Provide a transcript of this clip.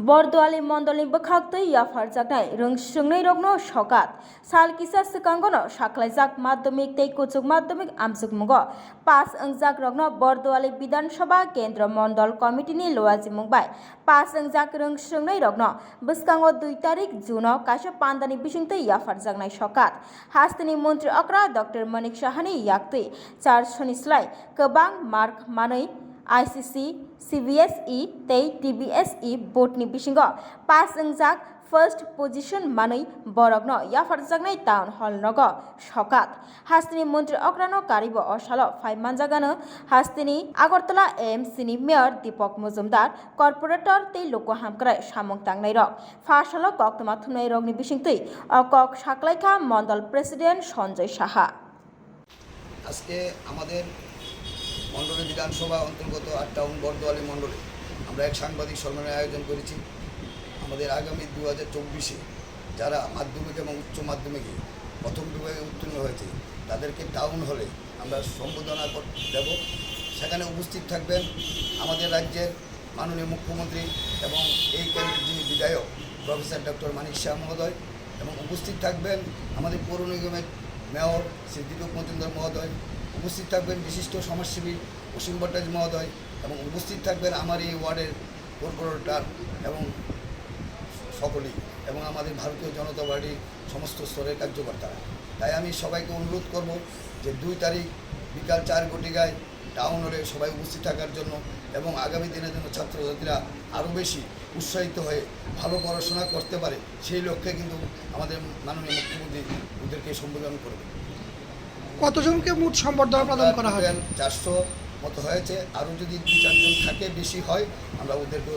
बरदुआली मंडलनि बोखागतै याफारजानाय रोंसोंनाय रगनो सगात सालकिसा सिकांगनो साख्लायजाक माध्यमिक तै कुचुक माध्यमिक आमजुगमुगो पास अंजाक रगनो बरदुआली विधानसभा केंद्र मंडल कमिटिनि लवाजि मुंबाय पास अंजाक रोंसोंनाय रगनो बस्कांगो 2 तारिख जुनो काशा पान्दानि बिसिंतै याफारजानाय सगात हास्तिनि मंत्री अक्रा डॉक्टर मनिक साहानि याक्तै 4 सनिस्लाय गोबां मार्क मानै ICC, CBSE, तै TBSE बोर्डनि बिसिंगो पास अंजाक फर्स्ट पोजिशन मानै बरगनो याफारजानाय टाउन हल नगो सकात हास्तिनि मंत्री अक्रानो कारिबो असालो फाइमानजागानो हास्तिनि आगरतला AMC नि मेयर दीपक मुजुमदार कॉर्पोरेटर तै लोको हामक्राय सामंग तांनाय रग फासालो कक्तमा थुमनाय रगनि बिसिंतै अकक साख्लायखा मंडल प्रेसिडेंट संजय साहा আজকে আমাদের মণ্ডলী বিধানসভা অন্তর্গত 8 টাউন বরদুয়ালি মণ্ডলে আমরা এক সাংবাদিক সম্মেলনের আয়োজন করেছি। আমাদের আগামী 2024-এ যারা মাধ্যমিক এবং উচ্চ মাধ্যমিকে প্রথম বিভাগে উত্তীর্ণ হয়েছে তাদেরকে টাউন হলে আমরা সম্বোধনা দেব। সেখানে উপস্থিত থাকবেন আমাদের রাজ্যের মাননীয় মুখ্যমন্ত্রী এবং এই কেন্দ্রের যিনি বিধায়ক প্রফেসর ডক্টর মানিক শাহ মহোদয়, এবং উপস্থিত থাকবেন আমাদের পৌর নিগমের মেয়র শ্রী দীপক মজুমদার মহোদয়, উপস্থিত থাকবেন বিশিষ্ট সমাজসেবী অসীম ভট্টাচার্য মহোদয়, এবং উপস্থিত থাকবেন আমার এই ওয়ার্ডের কর্পোরেটর এবং সকলেই, এবং আমাদের ভারতীয় জনতা পার্টির সমস্ত স্তরের কার্যকর্তারা। তাই আমি সবাইকে অনুরোধ করব যে 2 তারিখ বিকাল 4 ঘটিকায় টাউন হলে সবাই উপস্থিত থাকার জন্য, এবং আগামী দিনের জন্য ছাত্রছাত্রীরা আরও বেশি উৎসাহিত হয়ে ভালো পড়াশোনা করতে পারে সেই লক্ষ্যে কিন্তু আমাদের মাননীয় মুখ্যমন্ত্রী ওদেরকে সম্বোধন করবে। কতজনকে মোট সম্বর্ধনা প্রদান করা হবে? 400 মতো হয়েছে, আরও যদি 2-4 জন থাকে বেশি হয় আমরা ওদেরকে